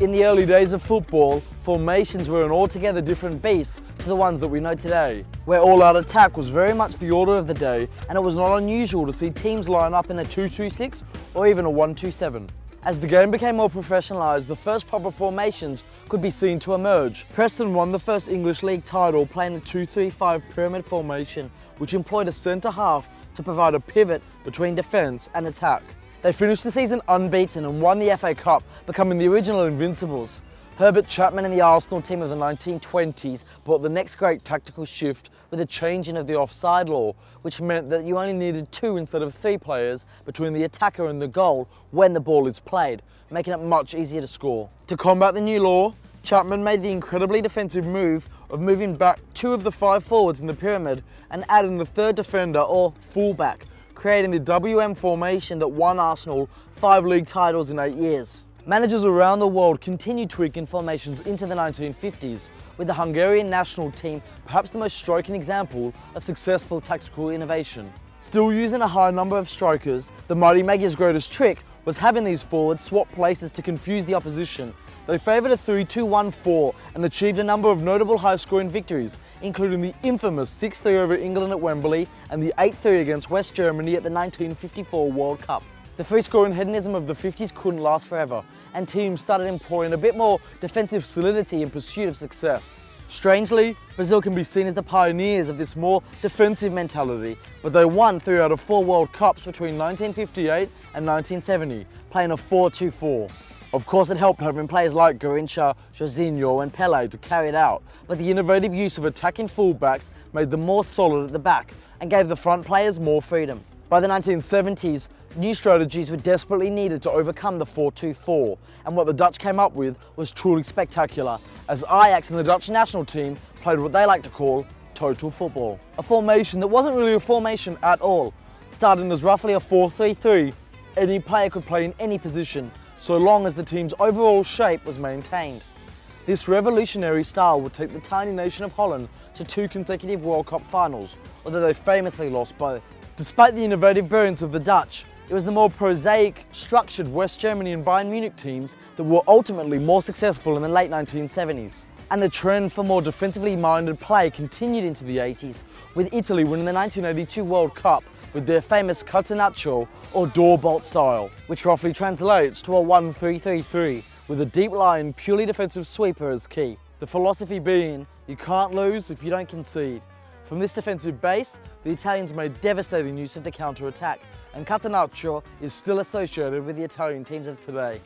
In the early days of football, formations were an altogether different beast to the ones that we know today, where all-out attack was very much the order of the day, and it was not unusual to see teams line up in a 2-2-6 or even a 1-2-7. As the game became more professionalised, the first proper formations could be seen to emerge. Preston won the first English League title playing a 2-3-5 pyramid formation, which employed a centre half to provide a pivot between defence and attack. They finished the season unbeaten and won the FA Cup, becoming the original Invincibles. Herbert Chapman and the Arsenal team of the 1920s brought the next great tactical shift with a changing of the offside law, which meant that you only needed 2 instead of 3 players between the attacker and the goal when the ball is played, making it much easier to score. To combat the new law, Chapman made the incredibly defensive move of moving back 2 of the 5 forwards in the pyramid and adding the 3rd defender or fullback, creating the WM formation that won Arsenal 5 league titles in 8 years. Managers around the world continued tweaking formations into the 1950s, with the Hungarian national team perhaps the most striking example of successful tactical innovation. Still using a high number of strikers, the Mighty Magyars' greatest trick was having these forwards swap places to confuse the opposition. They favoured a 3-2-1-4 and achieved a number of notable high-scoring victories, including the infamous 6-3 over England at Wembley and the 8-3 against West Germany at the 1954 World Cup. The free-scoring hedonism of the 50s couldn't last forever, and teams started employing a bit more defensive solidity in pursuit of success. Strangely, Brazil can be seen as the pioneers of this more defensive mentality, but they won 3 out of 4 World Cups between 1958 and 1970, playing a 4-2-4. Of course, it helped having players like Garrincha, Jorginho and Pelé to carry it out, but the innovative use of attacking fullbacks made them more solid at the back and gave the front players more freedom. By the 1970s, new strategies were desperately needed to overcome the 4-2-4, and what the Dutch came up with was truly spectacular, as Ajax and the Dutch national team played what they like to call total football. A formation that wasn't really a formation at all. Starting as roughly a 4-3-3, any player could play in any position, so long as the team's overall shape was maintained. This revolutionary style would take the tiny nation of Holland to 2 consecutive World Cup finals, although they famously lost both. Despite the innovative brilliance of the Dutch, it was the more prosaic, structured West Germany and Bayern Munich teams that were ultimately more successful in the late 1970s. And the trend for more defensively minded play continued into the 80s, with Italy winning the 1982 World Cup with their famous catenaccio or door bolt style, which roughly translates to a 1-3-3-3 with a deep lying, purely defensive sweeper as key. The philosophy being, you can't lose if you don't concede. From this defensive base, the Italians made devastating use of the counter-attack, and catenaccio is still associated with the Italian teams of today.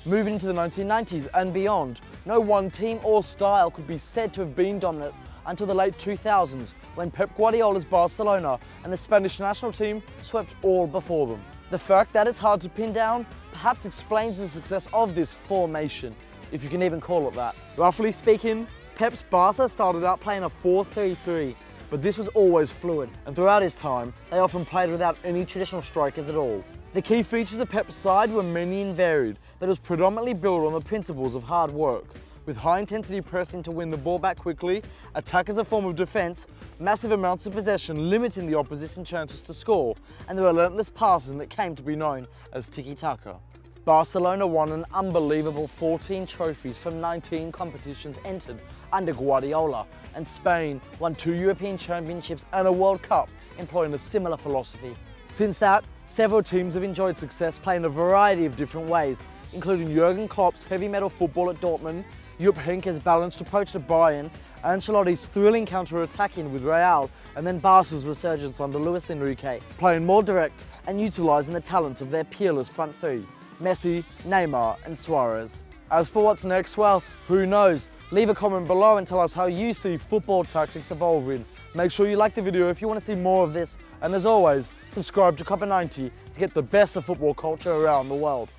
Moving into the 1990s and beyond, no one team or style could be said to have been dominant until the late 2000s, when Pep Guardiola's Barcelona and the Spanish national team swept all before them. The fact that it's hard to pin down perhaps explains the success of this formation, if you can even call it that. Roughly speaking, Pep's Barca started out playing a 4-3-3, but this was always fluid, and throughout his time, they often played without any traditional strikers at all. The key features of Pep's side were many and varied, but it was predominantly built on the principles of hard work, with high-intensity pressing to win the ball back quickly, attack as a form of defence, massive amounts of possession limiting the opposition chances to score, and the relentless passing that came to be known as tiki-taka. Barcelona won an unbelievable 14 trophies from 19 competitions entered under Guardiola, and Spain won 2 European Championships and a World Cup employing a similar philosophy. Since that, several teams have enjoyed success playing a variety of different ways, including Jurgen Klopp's heavy metal football at Dortmund, Jupp Heynckes' balanced approach to Bayern, Ancelotti's thrilling counter-attacking with Real, and then Barca's resurgence under Luis Enrique, playing more direct and utilising the talents of their peerless front three, Messi, Neymar and Suarez. As for what's next, well, who knows? Leave a comment below and tell us how you see football tactics evolving. Make sure you like the video if you want to see more of this, and as always, subscribe to Copper90 to get the best of football culture around the world.